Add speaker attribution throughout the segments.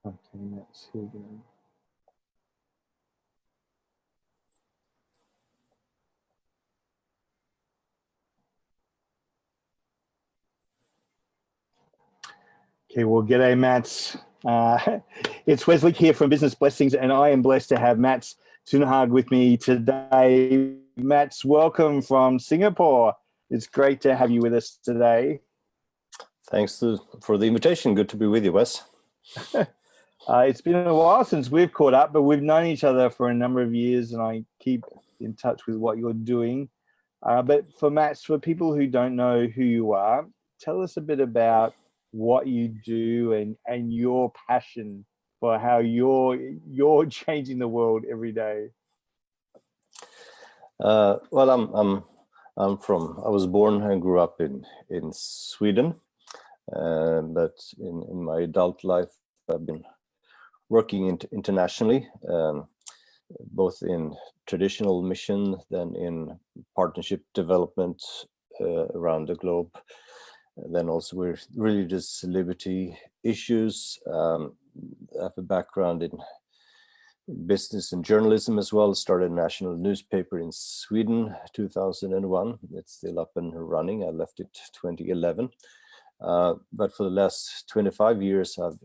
Speaker 1: Okay, Mats, here we go. Okay, well, g'day, Mats. It's Wesley here from Business Blessings, and I am blessed to have Mats Tunehag with me today. Mats, welcome from Singapore. It's great to have you with us today.
Speaker 2: Thanks for the invitation. Good to be with you, Wes.
Speaker 1: It's been a while since we've caught up, but we've known each other for a number of years, and I keep in touch with what you're doing. But for Mats, for people who don't know who you are, tell us a bit about what you do and your passion for how you're changing the world every day.
Speaker 2: Well, I was born and grew up in Sweden, but in my adult life, I've been working internationally, both in traditional mission, then in partnership development around the globe, then also with religious liberty issues. I have a background in business and journalism as well. Started a national newspaper in Sweden 2001. It's still up and running. I left it 2011. But for the last 25 years, I've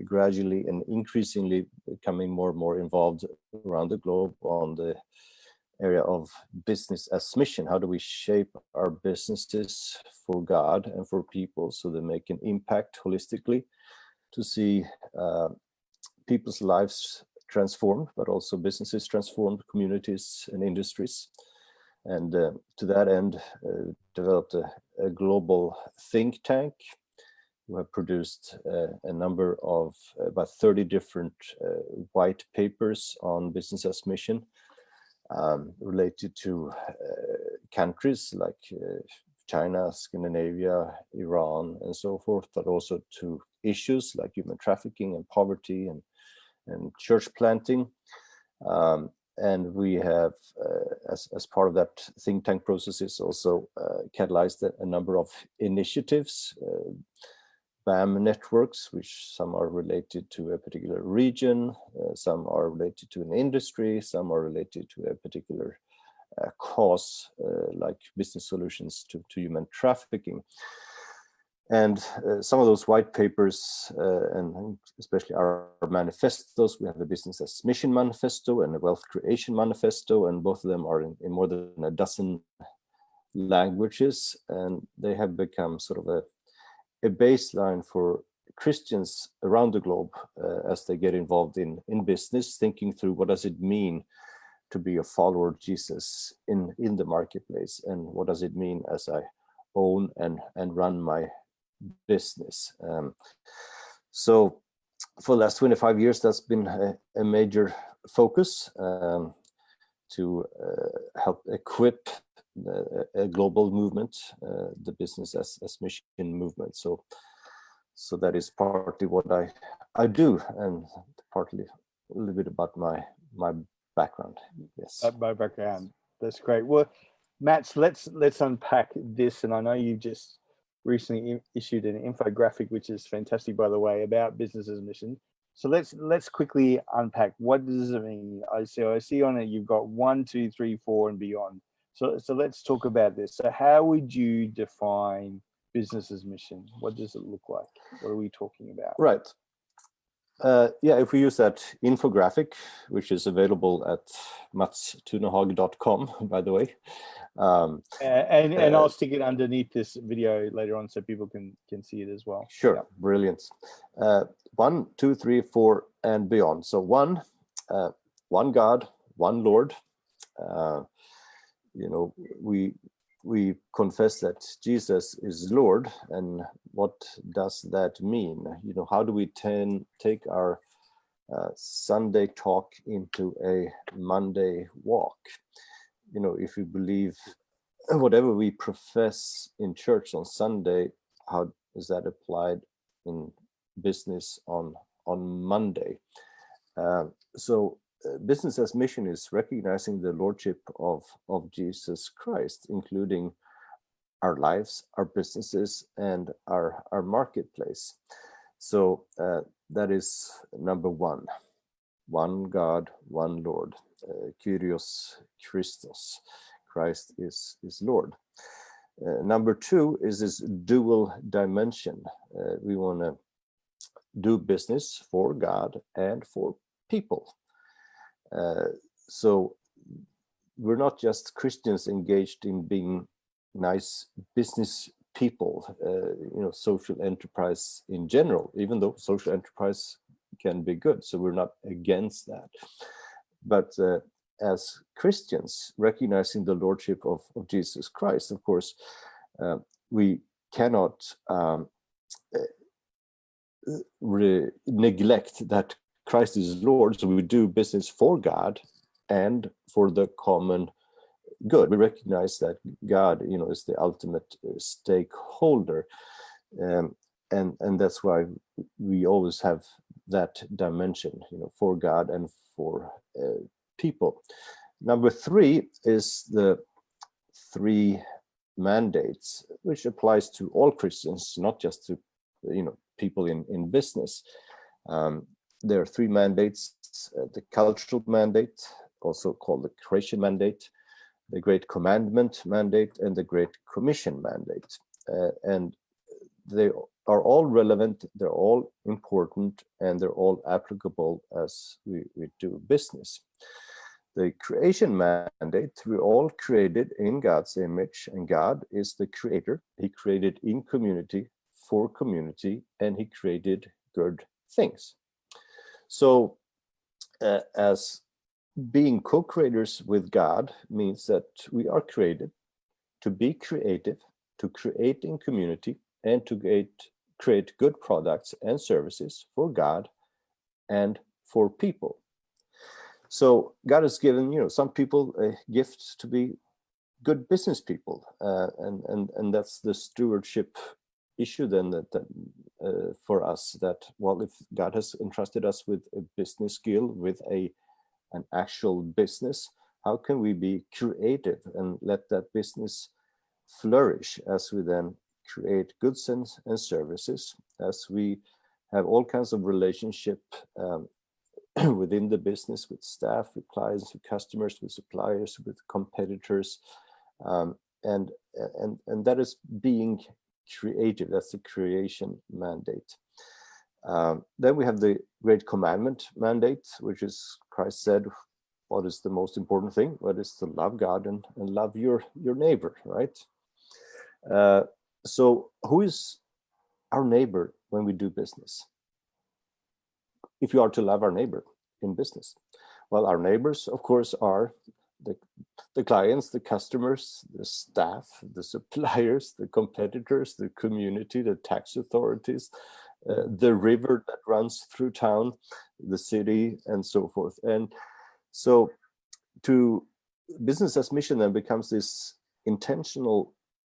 Speaker 2: gradually and increasingly becoming more and more involved around the globe on the area of business as mission. How do we shape our businesses for God and for people so they make an impact holistically to see people's lives transformed, but also businesses transformed, communities and industries. And to that end, developed a global think tank. We have produced a number of about 30 different white papers on business as mission, related to countries like China, Scandinavia, Iran, and so forth, but also to issues like human trafficking and poverty and church planting. And we have, as part of that think tank processes, also catalyzed a number of initiatives, BAM networks, which some are related to a particular region, some are related to an industry, some are related to a particular cause, like business solutions to human trafficking. And some of those white papers, and especially our manifestos, we have a business as mission manifesto and a wealth creation manifesto, and both of them are in more than a dozen languages, and they have become sort of a baseline for Christians around the globe as they get involved in business, thinking through what does it mean to be a follower of Jesus in the marketplace, and what does it mean as I own and run my business. So for the last 25 years, that's been a major focus to help equip a global movement, the business as mission movement. So that is partly what I do, and partly a little bit about my background. Yes,
Speaker 1: my background. That's great. Well, Mats, let's unpack this. And I know you just recently issued an infographic, which is fantastic, by the way, about business as mission. So let's quickly unpack. What does it mean? I see on it you've got 1, 2, 3, 4, and beyond. So let's talk about this. So how would you define business as mission? What does it look like? What are we talking about?
Speaker 2: Right. Yeah, if we use that infographic, which is available at matstunehag.com, by the way.
Speaker 1: And I'll stick it underneath this video later on so people can see it as well.
Speaker 2: Sure, yeah. Brilliant. 1, 2, 3, 4, and beyond. So one God, one Lord. We confess that Jesus is Lord, and what does that mean? How do we take our Sunday talk into a Monday walk? If we believe whatever we profess in church on Sunday, how is that applied in business on Monday? So business as mission is recognizing the lordship of Jesus Christ, including our lives, our businesses, and our marketplace. So that is number one. One God, one Lord. Kyrios Christos. Christ is Lord. Number two is this dual dimension. We want to do business for God and for people. So we're not just Christians engaged in being nice business people, social enterprise in general, even though social enterprise can be good. So we're not against that. But as Christians, recognizing the Lordship of Jesus Christ, of course, we cannot neglect that Christ is Lord. So we do business for God and for the common good. We recognize that God, is the ultimate stakeholder, and that's why we always have that dimension, for God and for people. Number three is the three mandates, which applies to all Christians, not just to people in business. There are three mandates: the cultural mandate, also called the creation mandate, the Great Commandment mandate, and the Great Commission mandate. And they are all relevant, they're all important, and they're all applicable as we do business. The creation mandate, we're all created in God's image, and God is the creator. He created in community, for community, and he created good things. So as being co-creators with God means that we are created to be creative, to create in community, and to create good products and services for God and for people. So God has given, some people a gift to be good business people, and that's the stewardship issue then that for us, that, well, if God has entrusted us with a business skill, with an actual business, how can we be creative and let that business flourish as we then create goods and services, as we have all kinds of relationship within the business, with staff, with clients, with customers, with suppliers, with competitors, and that is being creative. That's the creation mandate. Then we have the Great Commandment mandate, which is, Christ said, what is the most important thing? What is to love God and love your neighbor, right? So who is our neighbor when we do business? If you are to love our neighbor in business, well, our neighbors, of course, are the clients, the customers, the staff, the suppliers, the competitors, the community, the tax authorities, the river that runs through town, the city, and so forth. And so to business as mission then becomes this intentional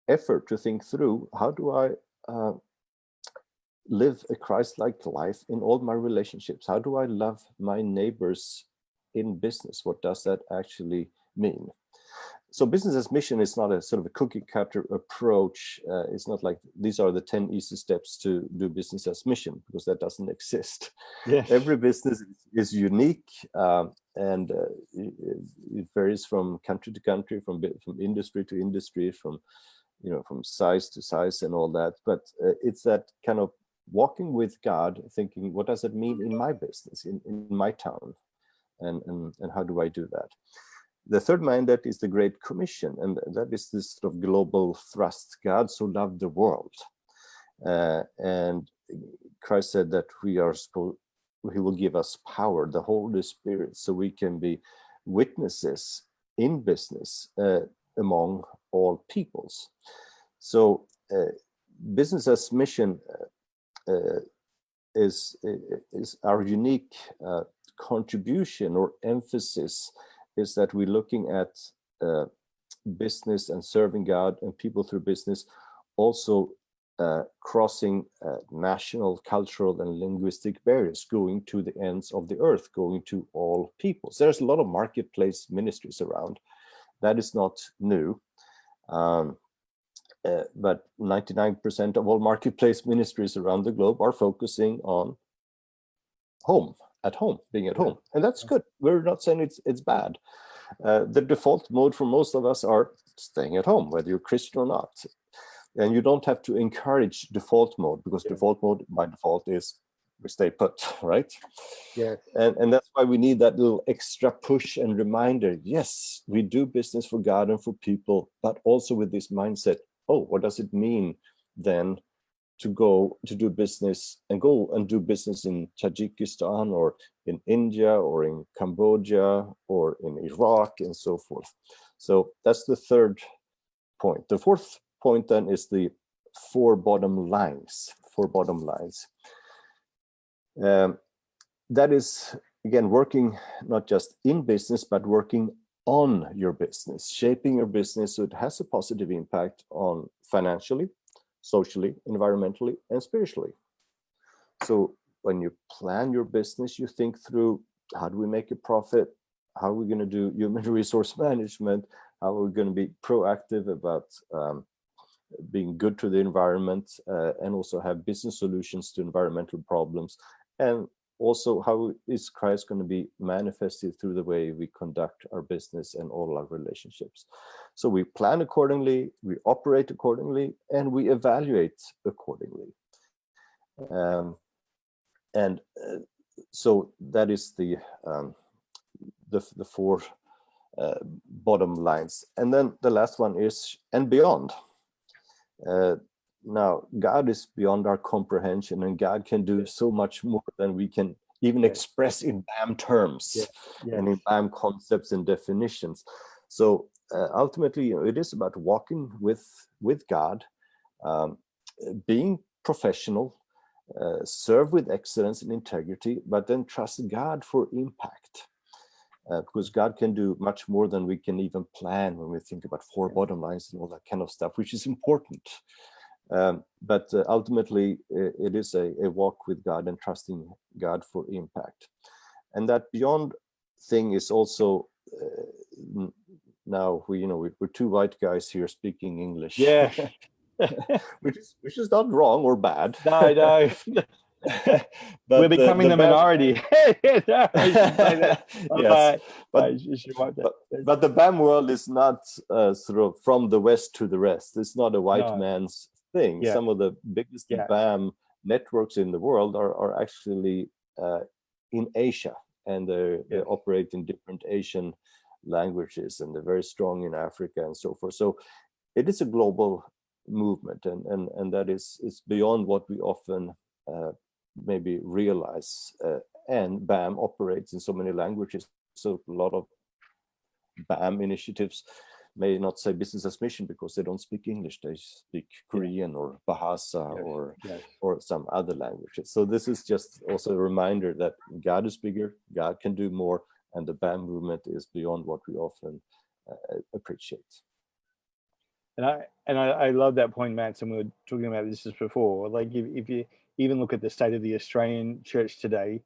Speaker 2: effort to think through, how do I live a Christ-like life in all my relationships? How do I love my neighbors in business? What does that actually mean? So business as mission is not a sort of a cookie cutter approach. It's not like these are the 10 easy steps to do business as mission, because that doesn't exist.
Speaker 1: Yes.
Speaker 2: Every business is unique, and it varies from country to country, from industry to industry, from size to size and all that. But it's that kind of walking with God, thinking, what does it mean in my business, in my town, and how do I do that? The third mandate is the Great Commission, and that is this sort of global thrust. God so loved the world, and Christ said that He will give us power, the Holy Spirit, so we can be witnesses in business among all peoples. So business as mission is our unique contribution or emphasis, is that we're looking at business and serving God and people through business, also crossing national, cultural, and linguistic barriers, going to the ends of the earth, going to all peoples. There's a lot of marketplace ministries around. That is not new. but 99% of all marketplace ministries around the globe are focusing on being at home, and that's good. We're not saying it's bad. The default mode for most of us are staying at home, whether you're Christian or not. And you don't have to encourage default mode, because default mode by default is we stay put, right?
Speaker 1: Yeah.
Speaker 2: And that's why we need that little extra push and reminder. Yes, we do business for God and for people, but also with this mindset. Oh, what does it mean then to go to do business and go and do business in Tajikistan or in India or in Cambodia or in Iraq and so forth? So that's the third point. The fourth point then is the four bottom lines. That is, again, working not just in business, but working on your business, shaping your business so it has a positive impact on financially, socially, environmentally, and spiritually. So when you plan your business, you think through, how do we make a profit? How are we going to do human resource management? How are we going to be proactive about being good to the environment, and also have business solutions to environmental problems? And also, how is Christ going to be manifested through the way we conduct our business and all our relationships? So we plan accordingly, we operate accordingly, and we evaluate accordingly. So that is the four bottom lines. And then the last one is and beyond. Now, God is beyond our comprehension, and God can do so much more than we can even express in BAM terms and in BAM concepts and definitions. So ultimately, it is about walking with God, being professional, serve with excellence and integrity, but then trust God for impact. Because God can do much more than we can even plan when we think about four bottom lines and all that kind of stuff, which is important. But ultimately, it is a walk with God and trusting God for impact. And that beyond thing is also, now we're two white guys here speaking English.
Speaker 1: Yeah.
Speaker 2: which is not wrong or bad.
Speaker 1: No. But we're becoming the minority. No, I should say that.
Speaker 2: Yes,
Speaker 1: but
Speaker 2: the BAM world is not sort of from the west to the rest. It's not a white man's thing. Some of the biggest BAM networks in the world are actually in Asia, and they operate in different Asian languages, and they're very strong in Africa and so forth. So it is a global movement, and that is beyond what we often maybe realize. And BAM operates in so many languages, so a lot of BAM initiatives may not say business as mission because they don't speak English. They speak Korean or Bahasa or some other languages. So this is just also a reminder that God is bigger, God can do more, and the BAM movement is beyond what we often appreciate.
Speaker 1: And I love that point, Mats, and we were talking about this just before. Like if you even look at the state of the Australian church today,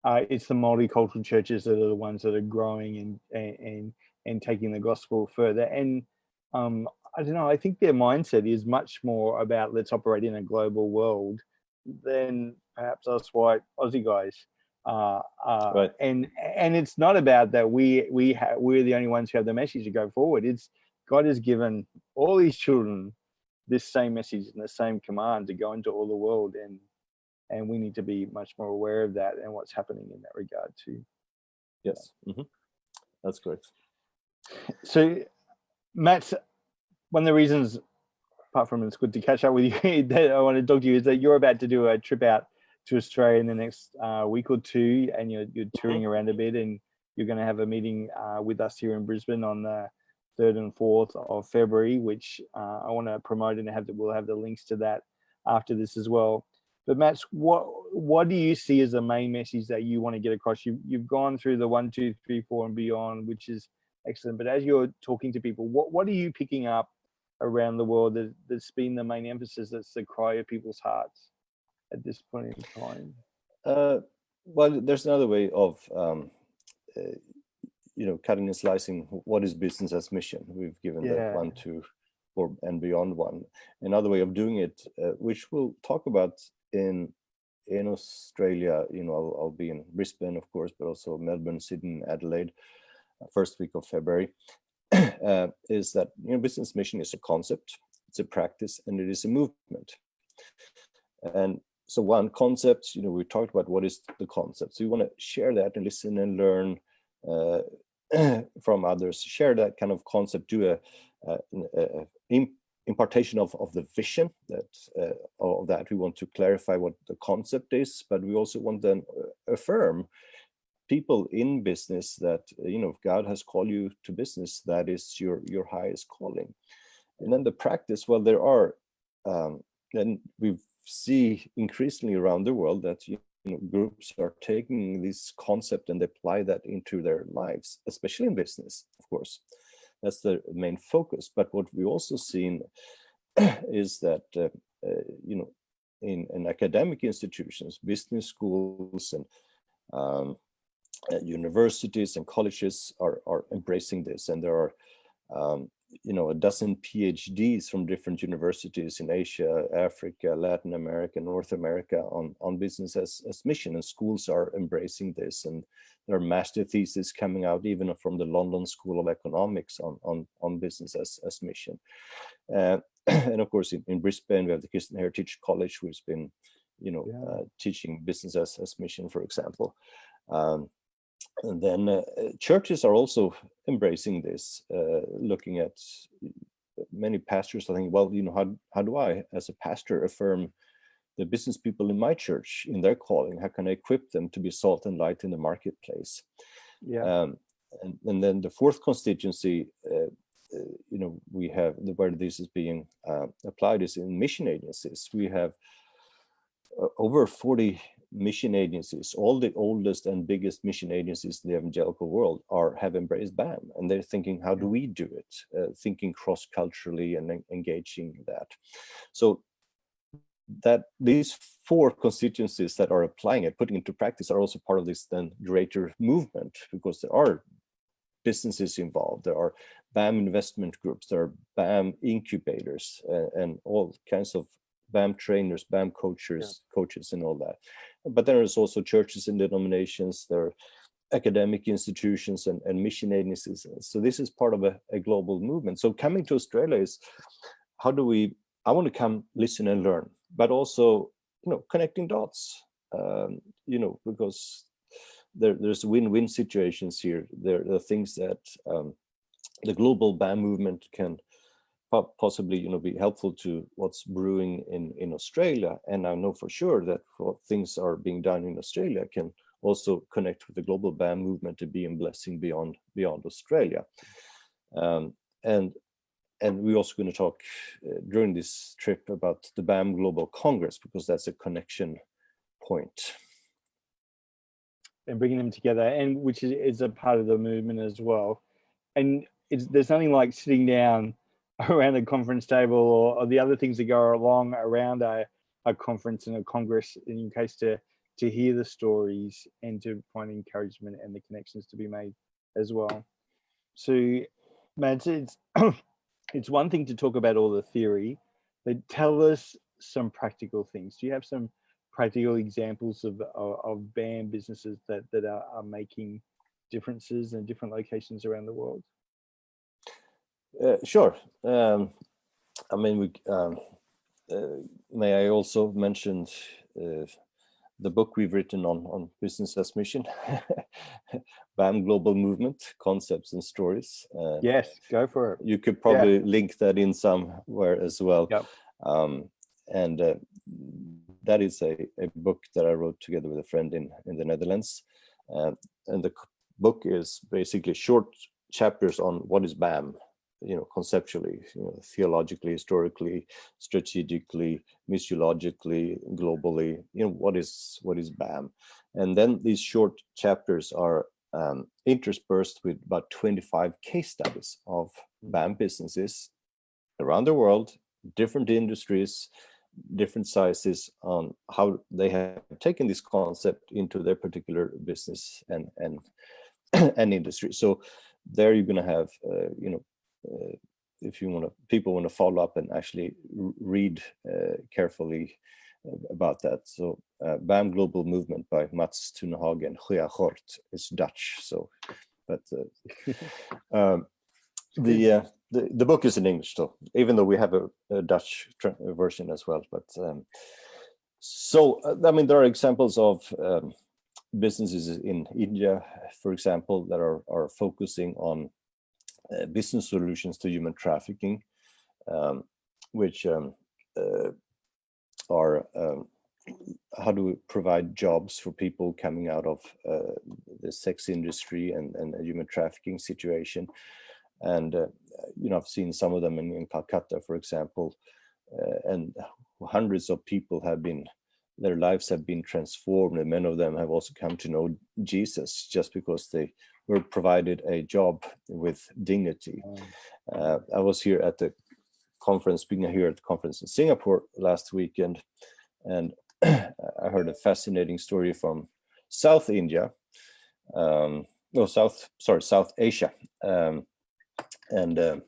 Speaker 1: it's the multicultural churches that are the ones that are growing and taking the gospel further. And I don't know, I think their mindset is much more about let's operate in a global world than perhaps us white Aussie guys.
Speaker 2: Right.
Speaker 1: And it's not about that we're the only ones who have the message to go forward. It's God has given all his children this same message and the same command to go into all the world, and we need to be much more aware of that and what's happening in that regard too.
Speaker 2: Yes, that's correct.
Speaker 1: So, Matt, one of the reasons, apart from it's good to catch up with you, that I want to talk to you is that you're about to do a trip out to Australia in the next week or two, and you're touring around a bit, and you're going to have a meeting with us here in Brisbane on the 3rd and 4th of February, which I want to promote, and we'll have the links to that after this as well. But Matt, what do you see as the main message that you want to get across? You've gone through the 1, 2, 3, 4 and beyond, which is excellent. But as you're talking to people, what are you picking up around the world that's been the main emphasis, that's the cry of people's hearts at this point in time?
Speaker 2: Well, there's another way of cutting and slicing what is business as mission. We've given that one to or and beyond one. Another way of doing it, which we'll talk about in Australia, I'll be in Brisbane, of course, but also Melbourne, Sydney, Adelaide, first week of February, is that business mission is a concept, it's a practice, and it is a movement. And so one concept, we talked about what is the concept. So you want to share that and listen and learn from others, share that kind of concept, do a impartation of the vision that we want to clarify what the concept is, but we also want to affirm people in business that if God has called you to business, that is your highest calling. And then the practice, well, there are and we see increasingly around the world that groups are taking this concept and apply that into their lives, especially in business, of course. That's the main focus. But what we also seen is that in academic institutions, business schools, and universities and colleges are embracing this, and there are a dozen PhDs from different universities in Asia, Africa, Latin America, North America on business as mission, and schools are embracing this, and there are master theses coming out even from the London School of Economics on business as mission. And of course in Brisbane we have the Christian Heritage College, who's been teaching business as mission, for example. And then churches are also embracing this, looking at many pastors. I think, well, how do I, as a pastor, affirm the business people in my church in their calling? How can I equip them to be salt and light in the marketplace?
Speaker 1: Yeah.
Speaker 2: And then the fourth constituency, we have where this is being applied is in mission agencies. We have over 40 mission agencies. All the oldest and biggest mission agencies in the evangelical world have embraced BAM, and they're thinking, how do we do it? Thinking cross-culturally and engaging that. So that these four constituencies that are applying it, putting into practice, are also part of this then greater movement, because there are businesses involved, there are BAM investment groups, there are BAM incubators, and all kinds of BAM trainers, BAM coaches and all that. But there is also churches and denominations, there are academic institutions and mission agencies. So this is part of a global movement. So coming to Australia is, I want to come listen and learn, but also, connecting dots, because there's win-win situations here. There are things that the global BAM movement can possibly be helpful to what's brewing in Australia, and I know for sure that what things are being done in Australia can also connect with the global BAM movement to be a blessing beyond Australia. And we're also going to talk during this trip about the BAM Global Congress, because that's a connection point.
Speaker 1: And bringing them together, and which is a part of the movement as well. And there's nothing like sitting down around a conference table or the other things that go along around a conference and a congress, in case to hear the stories and to find encouragement and the connections to be made as well. So, Mads, it's one thing to talk about all the theory, but tell us some practical things. Do you have some practical examples of BAM businesses that are making differences in different locations around the world?
Speaker 2: Sure. May I also mention the book we've written on business as mission, BAM Global Movement, Concepts and Stories.
Speaker 1: Yes, go for it.
Speaker 2: You could probably link that in somewhere as well.
Speaker 1: Yep.
Speaker 2: And that is a book that I wrote together with a friend in the Netherlands. And the book is basically short chapters on what is BAM, conceptually, theologically, historically, strategically, missiologically, globally, what is BAM. And then these short chapters are interspersed with about 25 case studies of BAM businesses around the world, different industries, different sizes, on how they have taken this concept into their particular business and industry. So there you're going to have if you want to, people want to follow up and actually read carefully about that. So BAM Global Movement by Mats Tunehag and Hort is Dutch. So, but the book is in English, though, even though we have a Dutch version as well. But so I mean, there are examples of businesses in India, for example, that are focusing on business solutions to human trafficking, which are how do we provide jobs for people coming out of the sex industry and human trafficking situation. And you know, I've seen some of them in Calcutta, for example, and hundreds of people have been, their lives have been transformed, and many of them have also come to know Jesus just because they were provided a job with dignity. I was here at the conference, speaking here at the conference in Singapore last weekend, and I heard a fascinating story from South India, South Asia, and there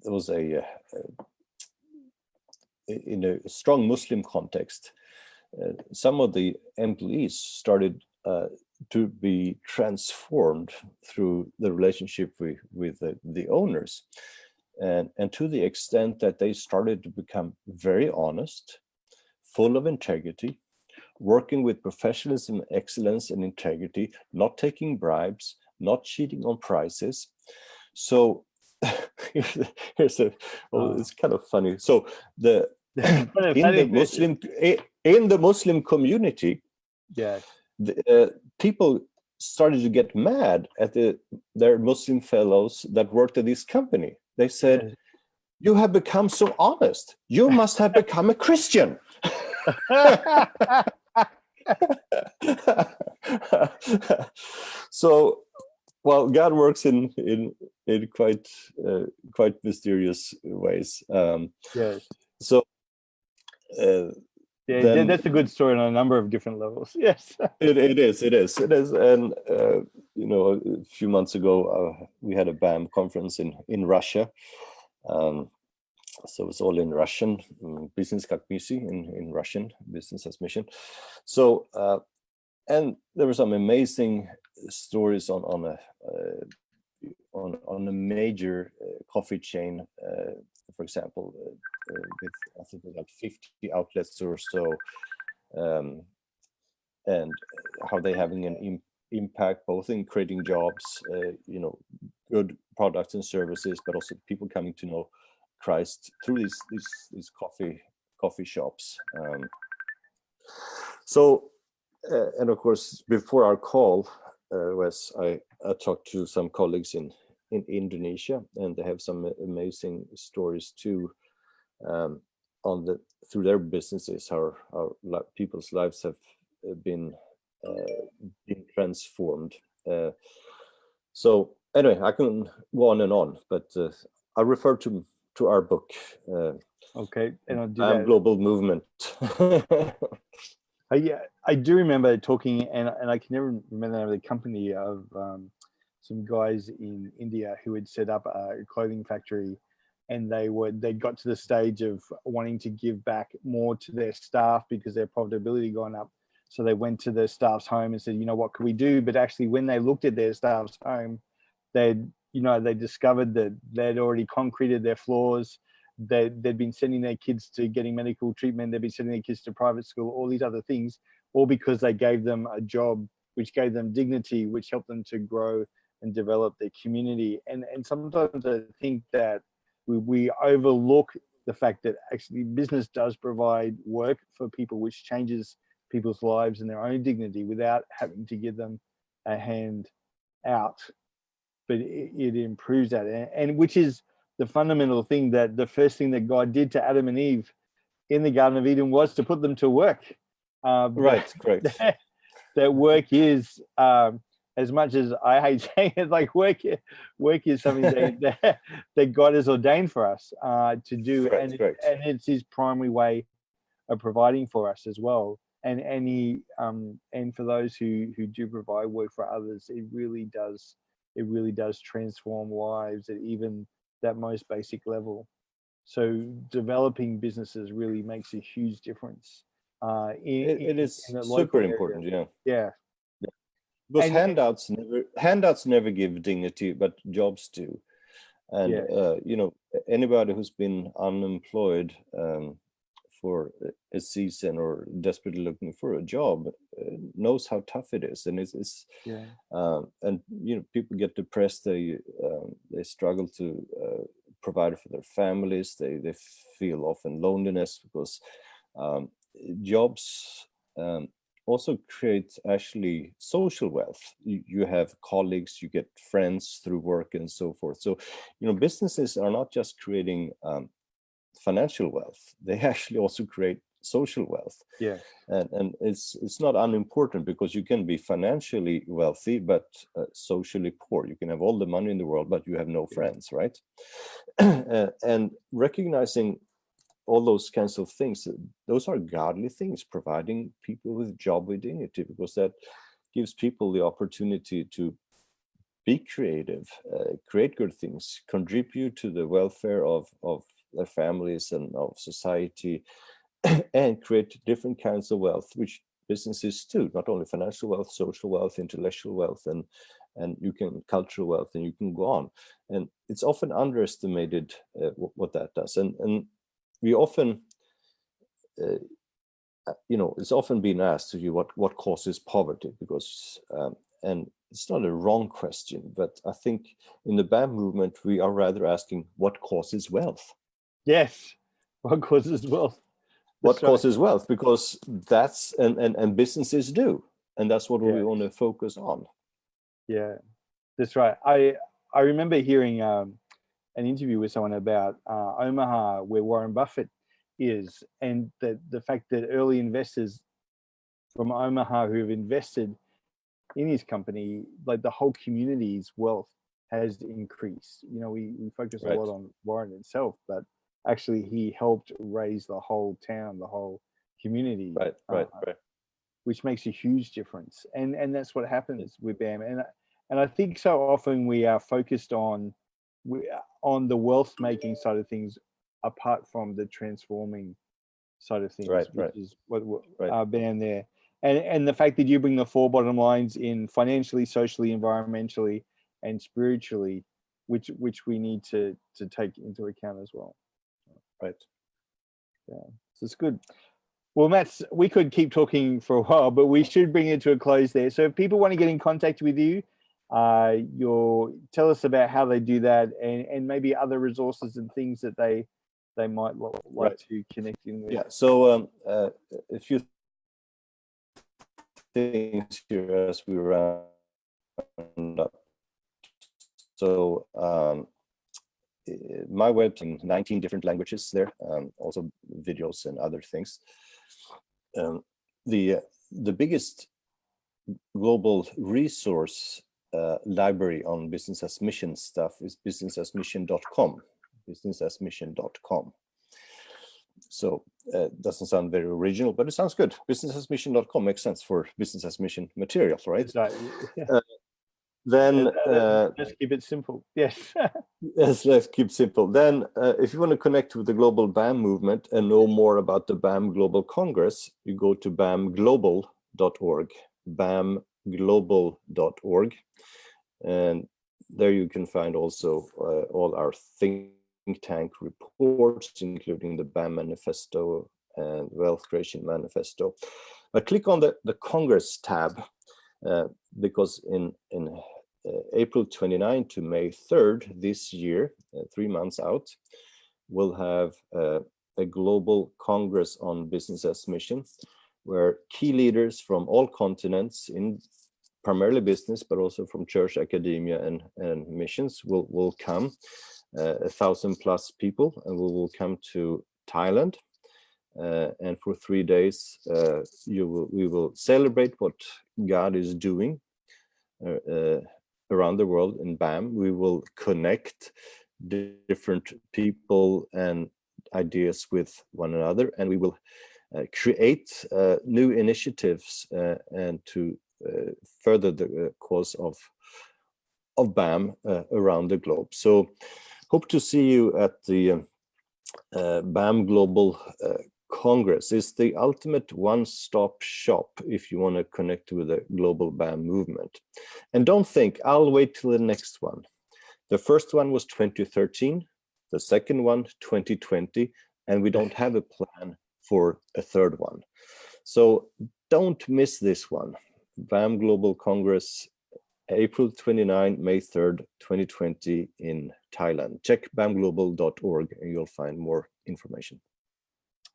Speaker 2: was in a strong Muslim context, some of the employees started to be transformed through the relationship with the owners, and to the extent that they started to become very honest, full of integrity, working with professionalism, excellence, and integrity, not taking bribes, not cheating on prices. So here's it's kind of funny. So in the Muslim community,
Speaker 1: yes,
Speaker 2: people started to get mad at their Muslim fellows that worked at this company. They said, yes, "You have become so honest. You must have become a Christian." So, well, God works in quite mysterious ways.
Speaker 1: Yes.
Speaker 2: So,
Speaker 1: yeah, that's a good story on a number of different levels. Yes,
Speaker 2: it is, and you know, a few months ago we had a BAM conference in Russia. So it's all in Russian, business как миссия in Russian, business as mission. So and there were some amazing stories on a major coffee chain, for example, with I think like 50 outlets or so, and how they're having an impact both in creating jobs, you know, good products and services, but also people coming to know Christ through these coffee shops. So, and of course, before our call, Wes, I talked to some colleagues in Indonesia, and they have some amazing stories too, through their businesses, how people's lives have been transformed. So anyway, I can go on and on, but I refer to our book.
Speaker 1: Okay, and I'll do that.
Speaker 2: Global Movement.
Speaker 1: Yeah, I do remember talking, and I can never remember the name of the company, of some guys in India who had set up a clothing factory, and they got to the stage of wanting to give back more to their staff because their profitability gone up. So they went to the staff's home and said, you know, what can we do? But actually, when they looked at their staff's home, they discovered that they'd already concreted their floors. They'd been sending their kids to getting medical treatment. They'd been sending their kids to private school, all these other things, all because they gave them a job, which gave them dignity, which helped them to grow and develop their community. And sometimes I think that we overlook the fact that actually business does provide work for people, which changes people's lives and their own dignity without having to give them a hand out. But it improves that, and which is the fundamental thing, that the first thing that God did to Adam and Eve in the Garden of Eden was to put them to work.
Speaker 2: Right, correct.
Speaker 1: That work is, as much as I hate saying it, like work is something that God has ordained for us to do, correct. And it's His primary way of providing for us as well. and for those who do provide work for others, it really does transform lives at even that most basic level. So developing businesses really makes a huge difference
Speaker 2: It is
Speaker 1: in a local
Speaker 2: super
Speaker 1: area.
Speaker 2: important, yeah.
Speaker 1: Yeah,
Speaker 2: Because
Speaker 1: and
Speaker 2: handouts never give dignity, but jobs do. And
Speaker 1: yeah,
Speaker 2: anybody who's been unemployed for a season or desperately looking for a job knows how tough it is, and it's
Speaker 1: yeah,
Speaker 2: and people get depressed. They struggle to provide for their families. They feel often loneliness because um, jobs also create actually social wealth. You have colleagues, you get friends through work and so forth. So businesses are not just creating financial wealth, they actually also create social wealth.
Speaker 1: yes,
Speaker 2: And it's not unimportant, because you can be financially wealthy but socially poor. You can have all the money in the world but you have no friends, right? And recognizing all those kinds of things, those are godly things, providing people with job with dignity, because that gives people the opportunity to be creative, create good things, contribute to the welfare of their families and of society, and create different kinds of wealth, which businesses do, not only financial wealth, social wealth, intellectual wealth, and you can cultural wealth, and you can go on. And it's often underestimated what that does. And we often it's often been asked to you what causes poverty, because and it's not a wrong question, but I think in the BAM movement we are rather asking what causes wealth.
Speaker 1: yes. What causes wealth?
Speaker 2: What
Speaker 1: That's right.
Speaker 2: causes wealth? Because that's and businesses do, and that's what we
Speaker 1: Yeah,
Speaker 2: want to focus on.
Speaker 1: yeah, that's right. I remember hearing an interview with someone about Omaha, where Warren Buffett is, and the fact that early investors from Omaha who have invested in his company, like the whole community's wealth has increased. We focus a
Speaker 2: Right,
Speaker 1: lot on Warren itself, but actually he helped raise the whole town, the whole community,
Speaker 2: right, right, right.
Speaker 1: which makes a huge difference. And that's what happens with BAM. And I think so often we are focused on the wealth making side of things, apart from the transforming side of things,
Speaker 2: Right,
Speaker 1: which
Speaker 2: right,
Speaker 1: is what
Speaker 2: right.
Speaker 1: BAM there. And the fact that you bring the four bottom lines in financially, socially, environmentally, and spiritually, which we need to take into account as well.
Speaker 2: Right.
Speaker 1: Yeah, so it's good. Well, Mats, we could keep talking for a while, but we should bring it to a close there. So if people want to get in contact with you, tell us about how they do that, and maybe other resources and things that they might like
Speaker 2: Right.
Speaker 1: to connect in with.
Speaker 2: Yeah. So a few things here as we round up. So my website in 19 different languages there, also videos and other things. The biggest global resource library on business as mission stuff is businessasmission.com. businessasmission.com. So doesn't sound very original, but it sounds good. businessasmission.com makes sense for business as mission material, right?
Speaker 1: Yeah.
Speaker 2: Then
Speaker 1: just keep it simple. Yes.
Speaker 2: yes, let's keep simple. Then if you want to connect with the global BAM movement and know more about the BAM Global Congress, you go to bamglobal.org, bamglobal.org. And there you can find also all our think tank reports, including the BAM Manifesto and Wealth Creation Manifesto. But click on the Congress tab, because in April 29 to May 3rd this year, 3 months out, we'll have a global Congress on business as mission, where key leaders from all continents, in primarily business, but also from church, academia, and missions will come, 1,000+ people, and we will come to Thailand. And for 3 days, we will celebrate what God is doing around the world in BAM. We will connect different people and ideas with one another, and we will create new initiatives and to further the cause of BAM around the globe. So hope to see you at the BAM Global Congress. Is the ultimate one-stop shop if you want to connect with the global BAM movement. And don't think, I'll wait till the next one. The first one was 2013, the second one 2020, and we don't have a plan for a third one. So don't miss this one. BAM Global Congress, April 29, May 3rd, 2020 in Thailand. Check bamglobal.org and you'll find more information.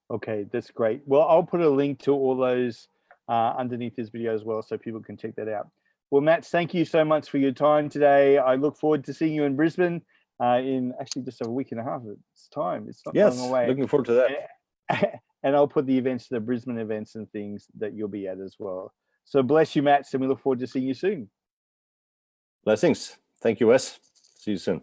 Speaker 1: Okay, that's great. Well, I'll put a link to all those underneath this video as well, so people can check that out. Well, Mats, thank you so much for your time today. I look forward to seeing you in Brisbane in actually just a week and a half. It's time. It's not long away.
Speaker 2: Looking forward to that.
Speaker 1: And I'll put the events, the Brisbane events and things that you'll be at as well. So bless you, Mats, and we look forward to seeing you soon.
Speaker 2: Blessings. Thank you, Wes. See you soon.